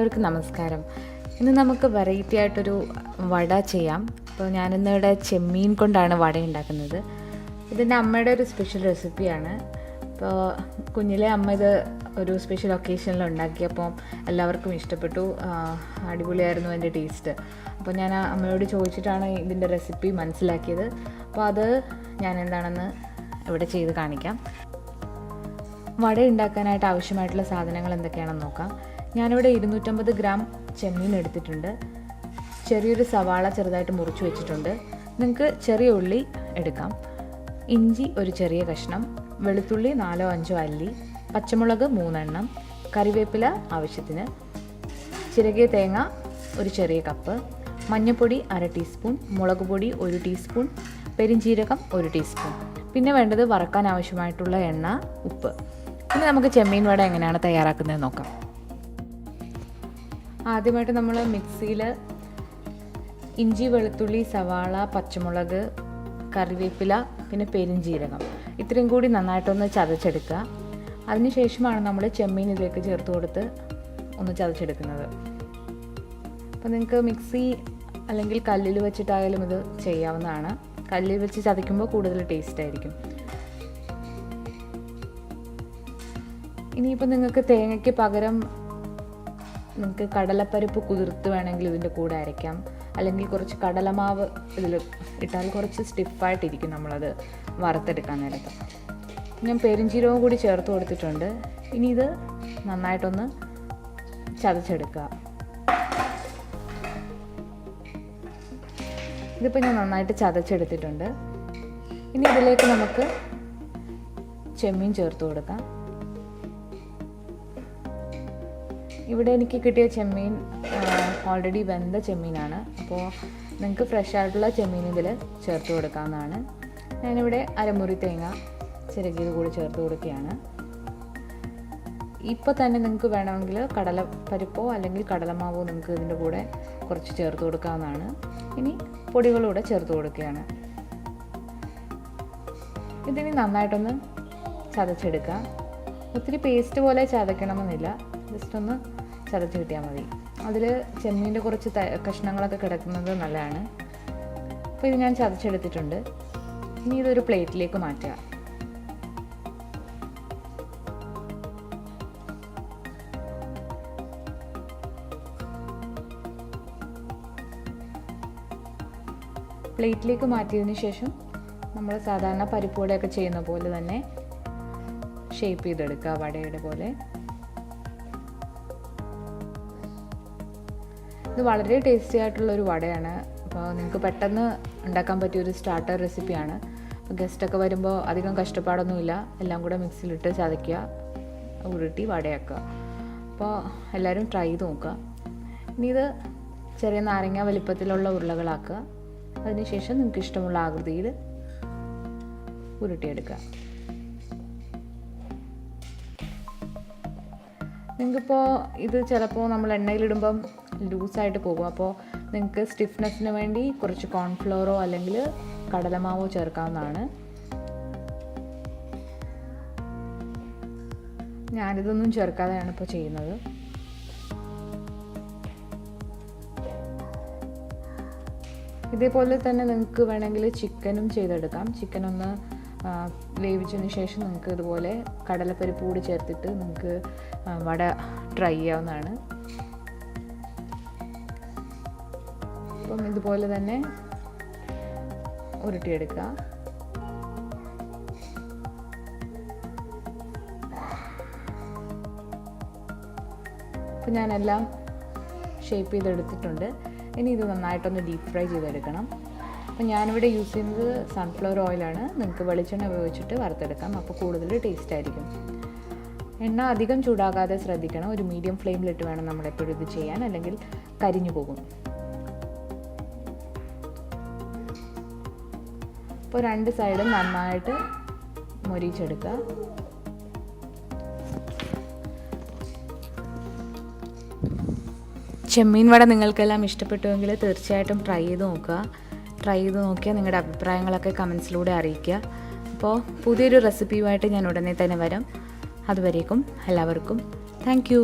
എല്ലാവർക്കും നമസ്കാരം. ഇന്ന് നമുക്ക് വെറൈറ്റി ആയിട്ടൊരു വട ചെയ്യാം. അപ്പോൾ ഞാനിന്നിവിടെ ചെമ്മീൻ കൊണ്ടാണ് വട ഉണ്ടാക്കുന്നത്. ഇതിൻ്റെ അമ്മയുടെ ഒരു സ്പെഷ്യൽ റെസിപ്പിയാണ്. അപ്പോൾ കുഞ്ഞിലെ അമ്മ ഇത് ഒരു സ്പെഷ്യൽ ഒക്കേഷനിൽ ഉണ്ടാക്കിയപ്പോൾ എല്ലാവർക്കും ഇഷ്ടപ്പെട്ടു. അടിപൊളിയായിരുന്നു അതിൻ്റെ ടേസ്റ്റ്. അപ്പോൾ ഞാൻ അമ്മയോട് ചോദിച്ചിട്ടാണ് ഇതിൻ്റെ റെസിപ്പി മനസ്സിലാക്കിയത്. അപ്പോൾ അത് ഞാൻ എന്താണെന്ന് ഇവിടെ ചെയ്ത് കാണിക്കാം. വട ഉണ്ടാക്കാനായിട്ട് ആവശ്യമായിട്ടുള്ള സാധനങ്ങൾ എന്തൊക്കെയാണെന്ന് നോക്കാം. ഞാനിവിടെ 250 ഗ്രാം ചെമ്മീൻ എടുത്തിട്ടുണ്ട്. ചെറിയൊരു സവാള ചെറുതായിട്ട് മുറിച്ച് വെച്ചിട്ടുണ്ട്. നിങ്ങൾക്ക് ചെറിയ ഉള്ളി എടുക്കാം. ഇഞ്ചി ഒരു ചെറിയ കഷ്ണം, വെളുത്തുള്ളി 4-5 അല്ലി, പച്ചമുളക് 3 എണ്ണം, കറിവേപ്പില ആവശ്യത്തിന്, ചിരകിയ തേങ്ങ ഒരു ചെറിയ കപ്പ്, മഞ്ഞൾപ്പൊടി 1/2 ടീസ്പൂൺ, മുളക് പൊടി 1 ടീസ്പൂൺ, പെരിഞ്ജീരകം 1 ടീസ്പൂൺ. പിന്നെ വേണ്ടത് വറക്കാൻ ആവശ്യമായിട്ടുള്ള എണ്ണ, ഉപ്പ്. ഇനി നമുക്ക് ചെമ്മീൻ വട എങ്ങനെയാണ് തയ്യാറാക്കുന്നത് നോക്കാം. ആദ്യമായിട്ട് നമ്മൾ മിക്സിയിൽ ഇഞ്ചി, വെളുത്തുള്ളി, സവാള, പച്ചമുളക്, കറിവേപ്പില, പിന്നെ പെരിഞ്ജീരകം ഇത്രയും കൂടി നന്നായിട്ടൊന്ന് ചതച്ചെടുക്കുക. അതിനുശേഷമാണ് നമ്മൾ ചെമ്മീൻ ഇതിലേക്ക് ചേർത്ത് കൊടുത്ത് ഒന്ന് ചതച്ചെടുക്കുന്നത്. അപ്പോൾ നിങ്ങൾക്ക് മിക്സി അല്ലെങ്കിൽ കല്ലിൽ വെച്ചിട്ടായാലും ഇത് ചെയ്യാവുന്നതാണ്. കല്ലിൽ വെച്ച് ചതയ്ക്കുമ്പോൾ കൂടുതൽ ടേസ്റ്റ് ആയിരിക്കും. ഇനിയിപ്പോൾ നിങ്ങൾക്ക് തേങ്ങയ്ക്ക് പകരം നിങ്ങൾക്ക് കടലപ്പരിപ്പ് കുതിർത്ത് വേണമെങ്കിൽ ഇതിൻ്റെ കൂടെ അരയ്ക്കാം. അല്ലെങ്കിൽ കുറച്ച് കടലമാവ് ഇതിൽ ഇട്ടാൽ കുറച്ച് സ്റ്റിഫായിട്ടിരിക്കും നമ്മളത് വറുത്തെടുക്കാൻ നേരത്ത്. ഞാൻ പെരിഞ്ജീരകവും കൂടി ചേർത്ത് കൊടുത്തിട്ടുണ്ട്. ഇനി ഇത് നന്നായിട്ടൊന്ന് ചതച്ചെടുക്കുക. ഇതിപ്പോൾ ഞാൻ നന്നായിട്ട് ചതച്ചെടുത്തിട്ടുണ്ട്. ഇനി ഇതിലേക്ക് നമുക്ക് ചെമ്മീൻ ചേർത്ത് കൊടുക്കാം. ഇവിടെ എനിക്ക് കിട്ടിയ ചെമ്മീൻ ഓൾറെഡി വെന്ത ചെമ്മീനാണ്. അപ്പോൾ നിങ്ങൾക്ക് ഫ്രഷ് ആയിട്ടുള്ള ചെമ്മീൻ ഇതിൽ ചേർത്ത് കൊടുക്കാവുന്നതാണ്. ഞാനിവിടെ അരമുറി തേങ്ങ ചിരകിയത് കൂടി ചേർത്ത് കൊടുക്കുകയാണ്. ഇപ്പോൾ തന്നെ നിങ്ങൾക്ക് വേണമെങ്കിൽ കടലപ്പരിപ്പോ അല്ലെങ്കിൽ കടലമാവോ നിങ്ങൾക്ക് ഇതിൻ്റെ കൂടെ കുറച്ച് ചേർത്ത് കൊടുക്കാവുന്നതാണ്. ഇനി പൊടികളൂടെ ചേർത്ത് കൊടുക്കുകയാണ്. ഇതിനി നന്നായിട്ടൊന്ന് ചതച്ചെടുക്കുക. ഒത്തിരി പേസ്റ്റ് പോലെ ചതയ്ക്കണമെന്നില്ല, ജസ്റ്റ് ഒന്ന് ചതച്ച് കിട്ടിയാൽ മതി. അതിൽ ചെമ്മീൻ്റെ കുറച്ച് കഷ്ണങ്ങളൊക്കെ കിടക്കുന്നത് നല്ലതാണ്. അപ്പോൾ ഇത് ഞാൻ ചതച്ചെടുത്തിട്ടുണ്ട്. ഇനി ഇതൊരു പ്ലേറ്റിലേക്ക് മാറ്റുക. പ്ലേറ്റിലേക്ക് മാറ്റിയതിന് ശേഷം നമ്മൾ സാധാരണ പരിപ്പ് വടയൊക്കെ ചെയ്യുന്ന പോലെ തന്നെ ഷേപ്പ് ചെയ്തെടുക്കുക, വടയുടെ പോലെ. ഇത് വളരെ ടേസ്റ്റി ആയിട്ടുള്ളൊരു വടയാണ്. അപ്പോൾ നിങ്ങൾക്ക് പെട്ടെന്ന് ഉണ്ടാക്കാൻ പറ്റിയൊരു സ്റ്റാർട്ടർ റെസിപ്പിയാണ്. അപ്പോൾ ഗസ്റ്റൊക്കെ വരുമ്പോൾ അധികം കഷ്ടപ്പാടൊന്നുമില്ല. എല്ലാം കൂടെ മിക്സിയിലിട്ട് ചതയ്ക്കുക, ഉരുട്ടി വടയാക്കുക. അപ്പോൾ എല്ലാവരും ട്രൈ ചെയ്ത് നോക്കുക. ഇനി ഇത് ചെറിയ നാരങ്ങ വലിപ്പത്തിലുള്ള ഉരുളകളാക്കുക. അതിനുശേഷം നിങ്ങൾക്ക് ഇഷ്ടമുള്ള ആകൃതിയിൽ ഉരുട്ടിയെടുക്കുക. നിങ്ങൾക്കിപ്പോൾ ഇത് ചിലപ്പോൾ നമ്മൾ എണ്ണയിലിടുമ്പം ലൂസായിട്ട് പോകും. അപ്പോൾ നിങ്ങൾക്ക് സ്റ്റിഫ്നെസ്സിന് വേണ്ടി കുറച്ച് കോൺഫ്ലോറോ അല്ലെങ്കിൽ കടലമാവോ ചേർക്കാവുന്നതാണ്. ഞാനിതൊന്നും ചേർക്കാതെയാണ് ഇപ്പോൾ ചെയ്യുന്നത്. ഇതേപോലെ തന്നെ നിങ്ങൾക്ക് വേണമെങ്കിൽ ചിക്കനും ചെയ്തെടുക്കാം. ചിക്കൻ ഒന്ന് വേവിച്ചതിന് ശേഷം നിങ്ങൾക്ക് ഇതുപോലെ കടലപ്പരിപ്പ് കൂടി ചേർത്തിട്ട് നിങ്ങൾക്ക് വട ട്രൈ ചെയ്യാവുന്നതാണ്. അപ്പം ഇതുപോലെ തന്നെ ഉരുട്ടിയെടുക്കുക. അപ്പം ഞാനെല്ലാം ഷേപ്പ് ചെയ്തെടുത്തിട്ടുണ്ട്. ഇനി ഇത് നന്നായിട്ടൊന്ന് ഡീപ്പ് ഫ്രൈ ചെയ്തെടുക്കണം. അപ്പോൾ ഞാനിവിടെ യൂസ് ചെയ്യുന്നത് സൺഫ്ലവർ ഓയിലാണ്. നിങ്ങൾക്ക് വെളിച്ചെണ്ണ ഉപയോഗിച്ചിട്ട് വറുത്തെടുക്കാം. അപ്പോൾ കൂടുതൽ ടേസ്റ്റ് ആയിരിക്കും. എണ്ണ അധികം ചൂടാകാതെ ശ്രദ്ധിക്കണം. ഒരു മീഡിയം ഫ്ലെയിമിലിട്ട് വേണം നമ്മളെപ്പോഴും ഇത് ചെയ്യാൻ, അല്ലെങ്കിൽ കരിഞ്ഞു പോകും. അപ്പോൾ 2 സൈഡും നന്നായിട്ട് മൊരിച്ചെടുക്കുക. ചെമ്മീൻ വട നിങ്ങൾക്കെല്ലാം ഇഷ്ടപ്പെട്ടുവെങ്കിൽ തീർച്ചയായിട്ടും ട്രൈ ചെയ്ത് നോക്കിയാൽ നിങ്ങളുടെ അഭിപ്രായങ്ങളൊക്കെ കമൻസിലൂടെ അറിയിക്കുക. അപ്പോൾ പുതിയൊരു റെസിപ്പിയുമായിട്ട് ഞാൻ ഉടനെ തന്നെ വരാം. അതുവരേക്കും എല്ലാവർക്കും താങ്ക് യു.